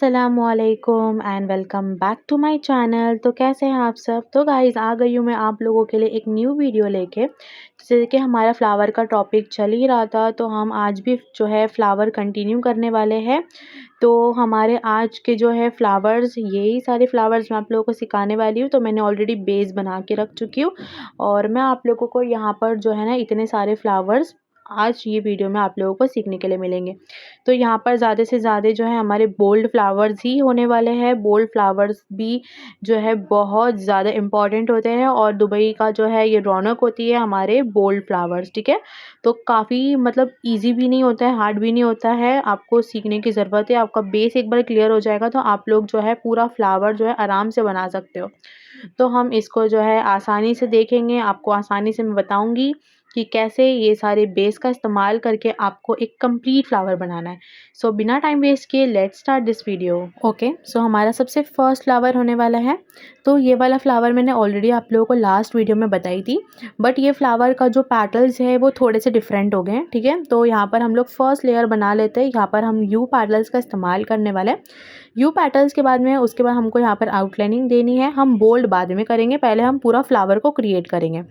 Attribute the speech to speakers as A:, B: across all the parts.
A: अस्सलामुअलैकुम and welcome back to my channel. तो कैसे हैं आप सब। तो गाइज़ आ गई हूँ मैं आप लोगों के लिए एक न्यू वीडियो लेके। जैसे कि हमारा फ्लावर का टॉपिक चल ही रहा था तो हम आज भी जो है फ्लावर कंटिन्यू करने वाले हैं। तो हमारे आज के जो है फ्लावर्स, यही सारे फ्लावर्स मैं आप लोगों को सिखाने वाली हूँ। तो मैंने ऑलरेडी बेस बना के रख चुकी हूँ और मैं आप लोगों को यहाँ पर जो है ना इतने सारे फ्लावर्स आज ये वीडियो में आप लोगों को सीखने के लिए मिलेंगे। तो यहाँ पर ज़्यादा से ज़्यादा जो है हमारे बोल्ड फ्लावर्स ही होने वाले हैं। बोल्ड फ्लावर्स भी जो है बहुत ज़्यादा इम्पॉर्टेंट होते हैं और दुबई का जो है ये रौनक होती है हमारे बोल्ड फ्लावर्स, ठीक है। तो काफ़ी मतलब ईजी भी नहीं होता है, हार्ड भी नहीं होता है, आपको सीखने की ज़रूरत है। आपका बेस एक बार क्लियर हो जाएगा तो आप लोग जो है पूरा फ्लावर जो है आराम से बना सकते हो। तो हम इसको जो है आसानी से देखेंगे, आपको आसानी से मैं बताऊँगी कि कैसे ये सारे बेस का इस्तेमाल करके आपको एक कंप्लीट फ्लावर बनाना है। सो बिना टाइम वेस्ट किए let's start this video. Okay, so हमारा सबसे फर्स्ट फ्लावर होने वाला है। तो ये वाला फ्लावर मैंने ऑलरेडी आप लोगों को लास्ट वीडियो में बताई थी, बट ये फ्लावर का जो पैटल्स है वो थोड़े से डिफरेंट हो गए हैं, ठीक है। तो यहाँ पर हम लोग फर्स्ट लेयर बना लेते हैं। यहाँ पर हम यू पैटल्स का इस्तेमाल करने वाले हैं। यू पैटल्स के बाद में उसके बाद हमको यहाँ पर आउटलाइनिंग देनी है। हम बोल्ड बाद में करेंगे, पहले हम पूरा फ्लावर को क्रिएट करेंगे।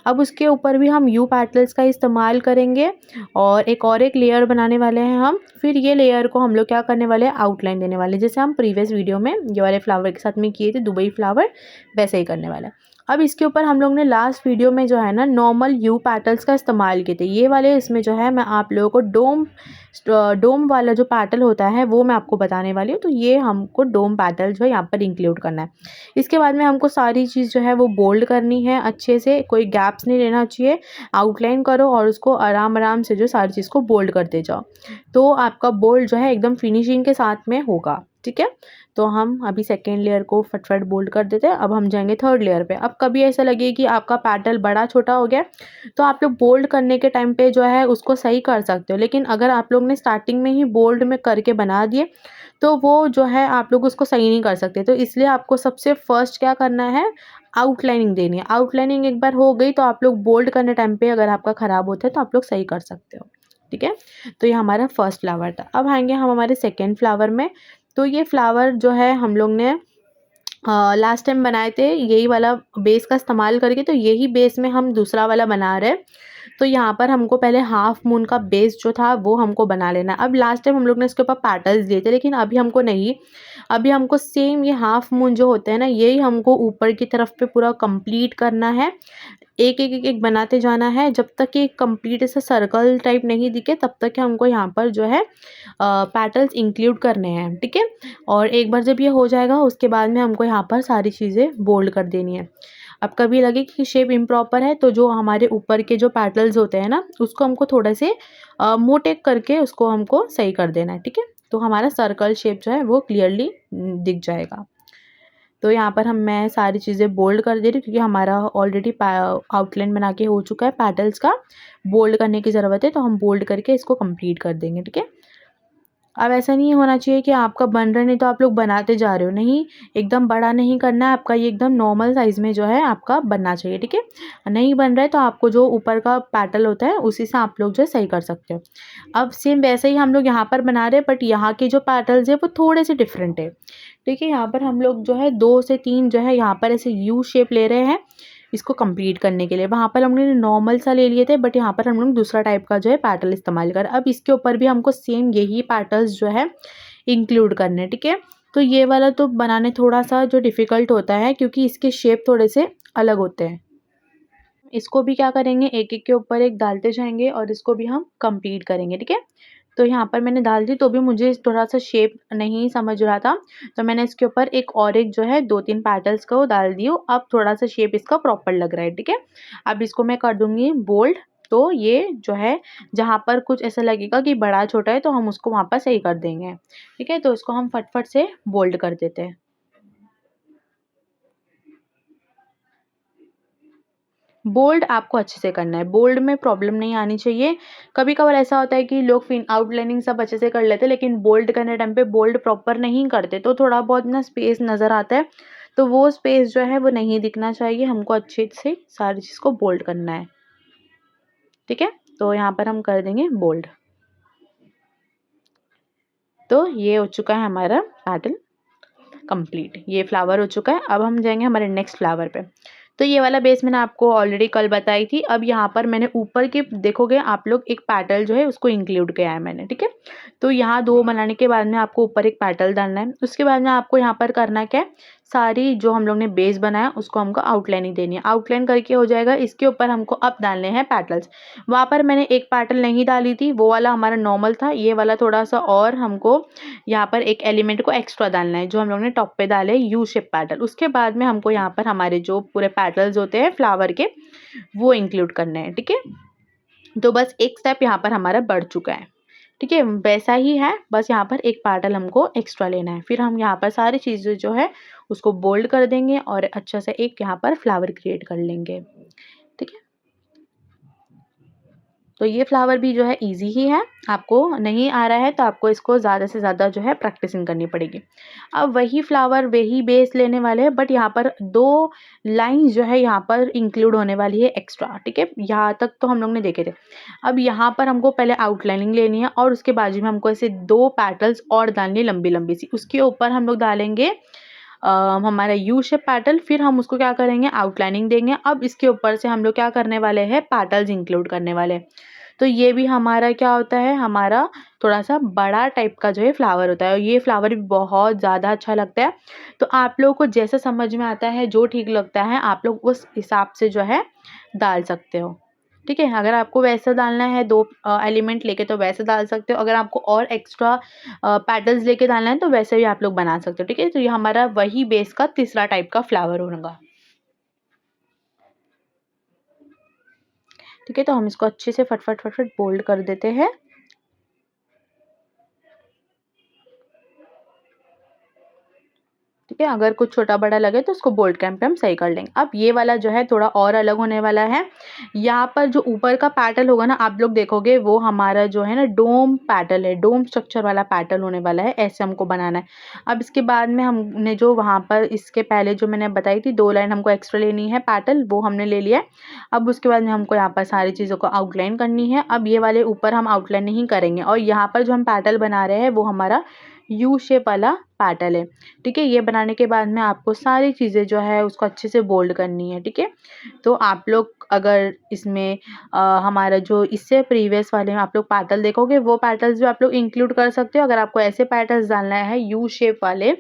A: अब उसके ऊपर भी हम यू पैटल्स का इस्तेमाल करेंगे और एक लेयर बनाने वाले हैं हम। फिर ये लेयर को हम लोग क्या करने वाले हैं, आउटलाइन देने वाले हैं। जैसे हम प्रीवियस वीडियो में ये वाले फ्लावर के साथ में किए थे दुबई फ्लावर, वैसे ही करने वाला है। अब इसके ऊपर हम लोग ने लास्ट वीडियो में जो है ना नॉर्मल यू पैटल्स का इस्तेमाल किए थे। ये वाले इसमें जो है मैं आप लोगों को डोम वाला जो पैटल होता है वो मैं आपको बताने वाली हूँ। तो ये हमको डोम पैटल जो है यहाँ पर इंक्लूड करना है। इसके बाद में हमको सारी चीज़ जो है वो बोल्ड करनी है अच्छे से, कोई गैप्स नहीं रहना चाहिए। आउटलाइन करो और उसको आराम आराम से जो सारी चीज़ को बोल्ड करते जाओ, तो आपका बोल्ड जो है एकदम फिनिशिंग के साथ में होगा, ठीक है। तो हम अभी सेकेंड लेयर को फटफट बोल्ड कर देते हैं। अब हम जाएंगे थर्ड लेयर पे। अब कभी ऐसा लगे कि आपका पैटल बड़ा छोटा हो गया तो आप लोग बोल्ड करने के टाइम पे जो है उसको सही कर सकते हो। लेकिन अगर आप लोग ने स्टार्टिंग में ही बोल्ड में करके बना दिए तो वो जो है आप लोग उसको सही नहीं कर सकते। तो इसलिए आपको सबसे फर्स्ट क्या करना है, आउटलाइनिंग देनी है। आउटलाइनिंग एक बार हो गई तो आप लोग बोल्ड करने टाइम पे अगर आपका ख़राब होता है तो आप लोग सही कर सकते हो, ठीक है। तो ये हमारा फर्स्ट फ्लावर था। अब आएंगे हम हमारे सेकेंड फ्लावर में। तो ये फ्लावर जो है हम लोग ने लास्ट टाइम बनाए थे यही वाला बेस का इस्तेमाल करके। तो यही बेस में हम दूसरा वाला बना रहे हैं। तो यहाँ पर हमको पहले हाफ मून का बेस जो था वो हमको बना लेना है। अब लास्ट टाइम हम लोग ने इसके ऊपर पैटल्स दिए थे, लेकिन अभी हमको नहीं, अभी हमको सेम ये हाफ मून जो होते हैं ना यही हमको ऊपर की तरफ पे पूरा कंप्लीट करना है। एक एक एक एक बनाते जाना है जब तक कि कंप्लीट ऐसा सर्कल टाइप नहीं दिखे, तब तक कि हमको यहाँ पर जो है पैटल्स इंक्लूड करने हैं, ठीक है। और एक बार जब ये हो जाएगा उसके बाद में हमको यहाँ पर सारी चीज़ें बोल्ड कर देनी है। अब कभी लगे कि शेप इम्प्रॉपर है तो जो हमारे ऊपर के जो पैटल्स होते हैं ना उसको हमको थोड़े से मोटे करके उसको हमको सही कर देना है, ठीक है। तो हमारा सर्कल शेप जो है वो क्लियरली दिख जाएगा। तो यहाँ पर मैं सारी चीज़ें बोल्ड कर दे रही हूँ क्योंकि हमारा ऑलरेडी आउटलाइन बना के हो चुका है। पैटल्स का बोल्ड करने की ज़रूरत है तो हम बोल्ड करके इसको कंप्लीट कर देंगे, ठीक है। अब ऐसा नहीं होना चाहिए कि आपका बन रहा नहीं तो आप लोग बनाते जा रहे हो, नहीं, एकदम बड़ा नहीं करना है आपका, ये एकदम नॉर्मल साइज़ में जो है आपका बनना चाहिए, ठीक है। नहीं बन रहा है तो आपको जो ऊपर का पैटल होता है उसी से आप लोग जो है सही कर सकते हो। अब सेम वैसे ही हम लोग यहाँ पर बना रहे हैं, बट यहाँ के जो पैटल्स है वो थोड़े से डिफरेंट है, ठीक है। यहाँ पर हम लोग जो है 2 से 3 जो है यहाँ पर ऐसे यू शेप ले रहे हैं इसको कंप्लीट करने के लिए। वहाँ पर हमने नॉर्मल सा ले लिए थे, बट यहाँ पर हम लोग दूसरा टाइप का जो है पैटर्न इस्तेमाल कर। अब इसके ऊपर भी हमको सेम यही पैटर्न्स जो है इंक्लूड करने हैं, ठीक है। तो ये वाला तो बनाने थोड़ा सा जो डिफ़िकल्ट होता है क्योंकि इसके शेप थोड़े से अलग होते हैं। इसको भी क्या करेंगे, एक एक के ऊपर एक डालते जाएंगे और इसको भी हम कंप्लीट करेंगे, ठीक है। तो यहाँ पर मैंने डाल दी तो भी मुझे थोड़ा सा शेप नहीं समझ रहा था, तो मैंने इसके ऊपर एक जो है 2-3 पैटल्स को डाल दी हूँ। अब थोड़ा सा शेप इसका प्रॉपर लग रहा है, ठीक है। अब इसको मैं कर दूँगी बोल्ड। तो ये जो है जहाँ पर कुछ ऐसा लगेगा कि बड़ा छोटा है तो हम उसको वहाँ पर सही कर देंगे, ठीक है। तो इसको हम फटाफट से बोल्ड कर देते हैं। बोल्ड आपको अच्छे से करना है, बोल्ड में प्रॉब्लम नहीं आनी चाहिए। कभी-कभार ऐसा होता है कि लोग फिन आउटलाइनिंग सब अच्छे से कर लेते हैं, लेकिन बोल्ड करने टाइम पे बोल्ड प्रॉपर नहीं करते, तो थोड़ा बहुत ना स्पेस नज़र आता है। तो वो स्पेस जो है वो नहीं दिखना चाहिए, हमको अच्छे से सारी चीज़ को बोल्ड करना है, ठीक है। तो यहाँ पर हम कर देंगे बोल्ड। तो ये हो चुका है हमारा पैटर्न कंप्लीट, ये फ्लावर हो चुका है। अब हम जाएंगे हमारे नेक्स्ट फ्लावर पे। तो ये वाला बेस मैंने आपको ऑलरेडी कल बताई थी। अब यहाँ पर मैंने ऊपर के देखोगे आप लोग एक पैटल जो है उसको इंक्लूड किया है मैंने, ठीक है। तो यहाँ 2 बनाने के बाद में आपको ऊपर एक पैटल डालना है। उसके बाद में आपको यहाँ पर करना क्या है, सारी जो हम लोग ने बेस बनाया उसको हमको आउटलाइनिंग देनी है। आउटलाइन करके हो जाएगा, इसके ऊपर हमको अब डालने हैं पैटल्स। वहाँ पर मैंने एक पैटल नहीं डाली थी, वो वाला हमारा नॉर्मल था। ये वाला थोड़ा सा और हमको यहाँ पर एक एलिमेंट को एक्स्ट्रा डालना है, जो हम लोग ने टॉप पे डाले यू शेप पैटल। उसके बाद में हमको यहाँ पर हमारे जो पूरे पैटल्स होते हैं फ्लावर के वो इंक्लूड करने हैं, ठीक है। तो बस एक स्टेप यहाँ पर हमारा बढ़ चुका है, ठीक है। वैसा ही है, बस यहाँ पर एक पैटल हमको एक्स्ट्रा लेना है। फिर हम यहाँ पर सारी चीज़ें जो है उसको बोल्ड कर देंगे और अच्छा से एक यहाँ पर फ्लावर क्रिएट कर लेंगे, ठीक है। तो ये फ्लावर भी जो है इजी ही है, आपको नहीं आ रहा है तो आपको इसको ज़्यादा से ज़्यादा जो है प्रैक्टिसिंग करनी पड़ेगी। अब वही फ्लावर वही बेस लेने वाले हैं, बट यहाँ पर 2 लाइन्स जो है यहाँ पर इंक्लूड होने वाली है एक्स्ट्रा, ठीक है। यहाँ तक तो हम लोग ने देखे थे। अब यहाँ पर हमको पहले आउटलाइनिंग लेनी है और उसके बाजू में हमको ऐसे 2 पेटल्स और डालनी है लंबी लंबी सी। उसके ऊपर हम लोग डालेंगे हमारा यू शेप पैटल। फिर हम उसको क्या करेंगे, आउटलाइनिंग देंगे। अब इसके ऊपर से हम लोग क्या करने वाले हैं, पैटल्स इंक्लूड करने वाले हैं। तो ये भी हमारा क्या होता है, हमारा थोड़ा सा बड़ा टाइप का जो है फ्लावर होता है और ये फ्लावर भी बहुत ज़्यादा अच्छा लगता है। तो आप लोगों को जैसा समझ में आता है, जो ठीक लगता है, आप लोग उस हिसाब से जो है डाल सकते हो, ठीक है। अगर आपको वैसा डालना है 2 एलिमेंट लेके तो वैसे डाल सकते हो। अगर आपको और एक्स्ट्रा पेटल्स लेके डालना है तो वैसे भी आप लोग बना सकते हो, ठीक है। तो ये हमारा वही बेस का तीसरा टाइप का फ्लावर होगा, ठीक है। तो हम इसको अच्छे से फटफट फटफट बोल्ड कर देते हैं। ठीक है, अगर कुछ छोटा बड़ा लगे तो उसको बोल्ड कैम पे हम सही कर लेंगे। अब ये वाला जो है थोड़ा और अलग होने वाला है। यहाँ पर जो ऊपर का पैटर्न होगा ना, आप लोग देखोगे वो हमारा जो है ना डोम पैटर्न है, डोम स्ट्रक्चर वाला पैटर्न होने वाला है। ऐसे हमको बनाना है। अब इसके बाद में हमने जो वहाँ पर इसके पहले जो मैंने बताई थी 2 लाइन हमको एक्स्ट्रा लेनी है पैटर्न, वो हमने ले लिया है। अब उसके बाद में हमको यहाँ पर सारी चीज़ों को आउटलाइन करनी है। अब ये वाले ऊपर हम आउटलाइन नहीं करेंगे और यहाँ पर जो हम पैटर्न बना रहे हैं वो हमारा यू शेप वाला पैटर्न है, ठीक है। ये बनाने के बाद में आपको सारी चीज़ें जो है उसको अच्छे से बोल्ड करनी है, ठीक है। तो आप लोग अगर इसमें हमारा जो इससे प्रीवियस वाले में आप लोग पैटर्न देखोगे, वो पैटर्न्स भी आप लोग इंक्लूड कर सकते हो। अगर आपको ऐसे पैटर्न्स डालना है यू शेप वाले,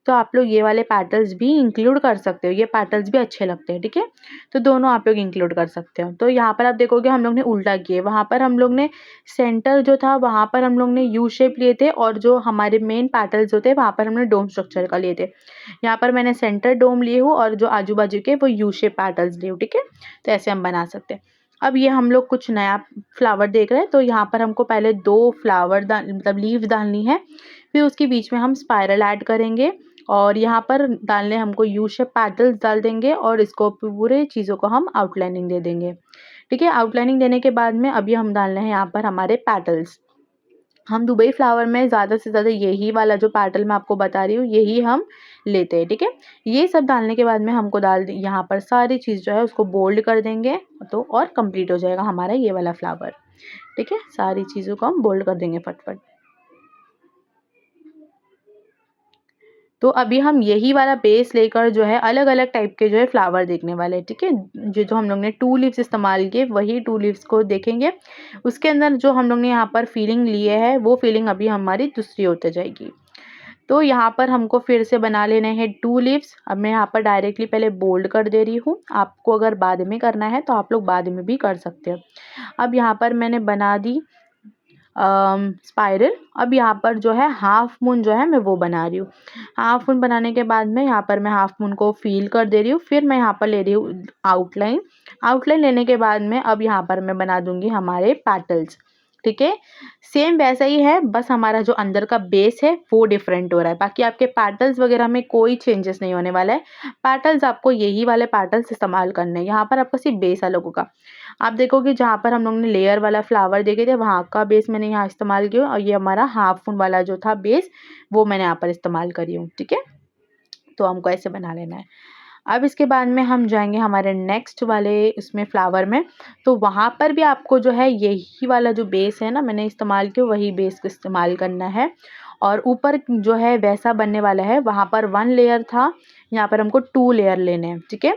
A: तो आप लोग ये वाले पैटर्न्स भी इंक्लूड कर सकते हो। ये पैटर्न्स भी अच्छे लगते हैं, ठीक है। तो दोनों आप लोग इंक्लूड कर सकते हो। तो यहाँ पर आप देखोगे हम लोग ने उल्टा किए, वहाँ पर हम लोग ने सेंटर जो था वहाँ पर हम लोग ने यू शेप लिए थे और जो हमारे मेन पैटर्न्स होते हैं वहाँ पर हमने डोम स्ट्रक्चर का लिए थे। यहाँ पर मैंने सेंटर डोम लिए हूँ और जो आजू बाजू के वो यू शेप पैटर्न्स लिए हूँ, ठीक है। तो ऐसे हम बना सकते हैं। अब ये हम लोग कुछ नया फ्लावर देख रहे हैं, तो यहाँ पर हमको पहले 2 फ्लावर मतलब लीव्स डालनी है। फिर उसके बीच में हम स्पाइरल ऐड करेंगे और यहाँ पर डालने हमको यू शेप पैटल्स डाल देंगे और इसको पूरे चीज़ों को हम आउटलाइनिंग दे देंगे, ठीक है। आउटलाइनिंग देने के बाद में अभी हम डालने हैं यहाँ पर हमारे पैटल्स। हम दुबई फ्लावर में ज़्यादा से ज़्यादा यही वाला जो पैटर्न मैं आपको बता रही हूँ यही हम लेते हैं, ठीक है। ये सब डालने के बाद में हमको डाल यहाँ पर सारी चीज़ जो है उसको बोल्ड कर देंगे तो और कंप्लीट हो जाएगा हमारा ये वाला फ्लावर, ठीक है। सारी चीज़ों को हम बोल्ड कर देंगे फटफट। तो अभी हम यही वाला बेस लेकर जो है अलग अलग टाइप के जो है फ्लावर देखने वाले हैं, ठीक है। जो हम लोग ने 2 लीव्स इस्तेमाल किए वही 2 लीव्स को देखेंगे। उसके अंदर जो हम लोग ने यहाँ पर फीलिंग लिए है वो फीलिंग अभी हमारी दूसरी होते जाएगी। तो यहाँ पर हमको फिर से बना लेने हैं 2 लीव्स। अब मैं यहाँ पर डायरेक्टली पहले बोल्ड कर दे रही हूँ। आपको अगर बाद में करना है तो आप लोग बाद में भी कर सकते हो। अब यहाँ पर मैंने बना दी स्पाइरल। अब यहाँ पर जो है हाफ मून जो है मैं वो बना रही हूँ। हाफ मून बनाने के बाद में यहाँ पर मैं हाफ मून को फील कर दे रही हूँ। फिर मैं यहाँ पर ले रही हूँ आउटलाइन। आउटलाइन लेने के बाद में अब यहाँ पर मैं बना दूंगी हमारे पैटल्स, ठीक है। सेम वैसा ही है, बस हमारा जो अंदर का बेस है वो डिफरेंट हो रहा है। बाकी आपके पैटल्स वगैरह में कोई चेंजेस नहीं होने वाला है। पैटल्स आपको यही वाले पैटल्स इस्तेमाल करने हैं। यहाँ पर आपका सिर्फ बेस अलग होगा। आप देखोगे जहाँ पर हम लोग ने लेयर वाला फ्लावर देखे थे वहाँ का बेस मैंने यहाँ इस्तेमाल किया और ये हमारा हाफ मून वाला जो था बेस वो मैंने यहाँ पर इस्तेमाल करी हूँ, ठीक है। तो हमको ऐसे बना लेना है। अब इसके बाद में हम जाएंगे हमारे नेक्स्ट वाले इसमें फ्लावर में। तो वहाँ पर भी आपको जो है यही वाला जो बेस है ना मैंने इस्तेमाल किया वही बेस को इस्तेमाल करना है और ऊपर जो है वैसा बनने वाला है, वहाँ पर 1 लेयर था, यहाँ पर हमको 2 लेयर लेने हैं, ठीक है।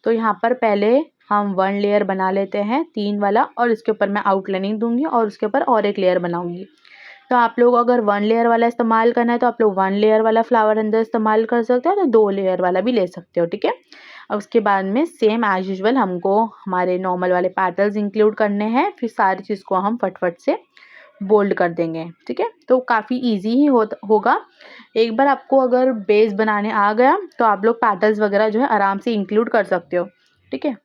A: तो यहाँ पर पहले हम 1 लेयर बना लेते हैं 3 वाला, और इसके ऊपर मैं आउटलाइनिंग दूंगी और उसके ऊपर और एक लेयर बनाऊंगी। तो आप लोग अगर 1 लेयर वाला इस्तेमाल करना है तो आप लोग 1 लेयर वाला फ्लावर अंदर इस्तेमाल कर सकते हो, तो 2 लेयर वाला भी ले सकते हो, ठीक है। अब उसके बाद में सेम एज यूजुअल हमको हमारे नॉर्मल वाले पैटर्न्स इंक्लूड करने हैं, फिर सारी चीज़ को हम फटफट से बोल्ड कर देंगे, ठीक है। तो काफ़ी ईजी ही होगा। एक बार आपको अगर बेस बनाने आ गया तो आप लोग पैटर्न्स वगैरह जो है आराम से इंक्लूड कर सकते हो, ठीक है।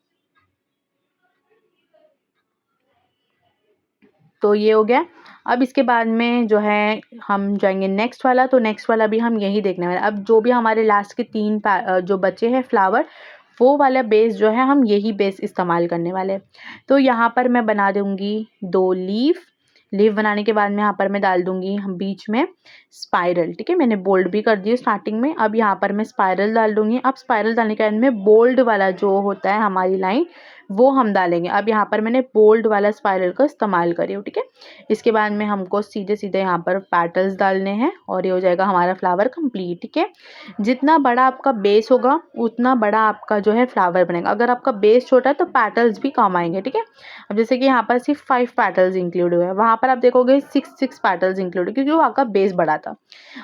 A: तो ये हो गया। अब इसके बाद में जो है हम जाएंगे नेक्स्ट वाला, तो नेक्स्ट वाला भी हम यही देखने वाले। अब जो भी हमारे लास्ट के 3 जो बचे हैं फ्लावर, वो वाला बेस जो है हम यही बेस इस्तेमाल करने वाले हैं। तो यहाँ पर मैं बना दूंगी 2 लीफ। लीफ बनाने के बाद में यहाँ पर मैं डाल दूंगी हम बीच में स्पाइरल, ठीक है। मैंने बोल्ड भी कर दी स्टार्टिंग में। अब यहाँ पर मैं स्पाइरल डाल दूंगी। अब स्पाइरल डालने के बाद में बोल्ड वाला जो होता है हमारी लाइन, वो हम डालेंगे। अब यहाँ पर मैंने बोल्ड वाला स्पाइरल का इस्तेमाल करी हूँ, ठीक है। इसके बाद में हमको सीधे सीधे यहाँ पर पैटल्स डालने हैं और ये हो जाएगा हमारा फ्लावर कंप्लीट, ठीक है। जितना बड़ा आपका बेस होगा उतना बड़ा आपका जो है फ्लावर बनेगा। अगर आपका बेस छोटा है तो पैटल्स भी कम आएंगे, ठीक है। अब जैसे कि यहाँ पर सिर्फ 5 पैटल्स इंक्लूड हुए हैं, वहाँ पर आप देखोगे 6 पैटल्स इंक्लूड है, क्योंकि वो आपका बेस बड़ा था।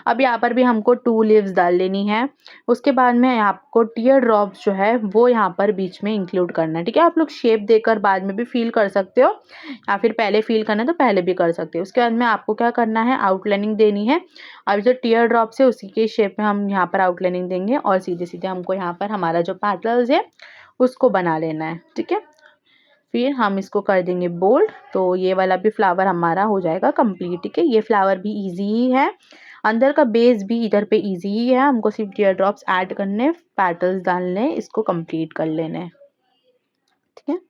A: अब यहाँ पर भी हमको 2 लीव्स डाल लेनी है। उसके बाद में आपको टीयर ड्रॉप्स जो है वो यहाँ पर बीच में इंक्लूड करना है, ठीक है। आप लोग शेप देकर बाद में भी फील कर सकते हो, या फिर पहले फील करना है तो पहले भी कर सकते हो। उसके बाद में आपको क्या करना है, आउटलाइनिंग देनी है। अब जो टीयर ड्रॉप्स है उसी के शेप में हम यहाँ पर आउटलाइनिंग देंगे और सीधे सीधे हमको यहाँ पर हमारा जो पैटल्स है उसको बना लेना है, ठीक है। फिर हम इसको कर देंगे बोल्ड, तो ये वाला भी फ्लावर हमारा हो जाएगा कंप्लीट, ठीक है। ये फ्लावर भी इजी ही है, अंदर का बेस भी इधर पे इजी ही है। हमको सिर्फ टीयर ड्रॉप्स ऐड करने, पैटल्स डालने, इसको कंप्लीट कर लेने हैं, ठीक है।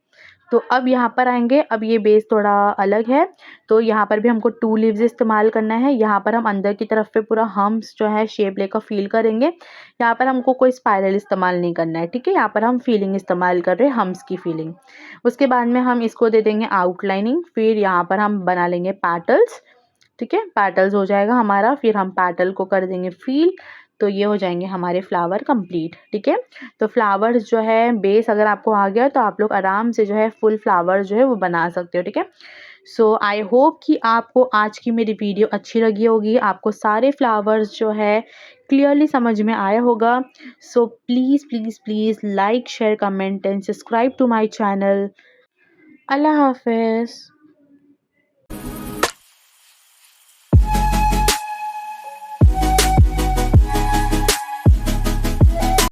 A: तो अब यहाँ पर आएंगे। अब ये बेस थोड़ा अलग है, तो यहाँ पर भी हमको 2 लीव्स इस्तेमाल करना है। यहाँ पर हम अंदर की तरफ पे पूरा हम्स जो है शेप लेकर फील करेंगे। यहाँ पर हमको कोई स्पाइरल इस्तेमाल नहीं करना है, ठीक है। यहाँ पर हम फीलिंग इस्तेमाल कर रहे हैं, हम्स की फीलिंग। उसके बाद में हम इसको दे देंगे आउटलाइनिंग। फिर यहाँ पर हम बना लेंगे पैटल्स, ठीक है। पैटल्स हो जाएगा हमारा। फिर हम पैटल को कर देंगे फील, तो ये हो जाएंगे हमारे फ्लावर कंप्लीट, ठीक है। तो फ्लावर्स जो है बेस अगर आपको आ गया तो आप लोग आराम से जो है फुल फ्लावर जो है वो बना सकते हो, ठीक है। सो आई होप कि आपको आज की मेरी वीडियो अच्छी लगी होगी, आपको सारे फ्लावर्स जो है क्लियरली समझ में आया होगा। So please please please like share comment and subscribe to my channel. अल्लाह हाफिज़।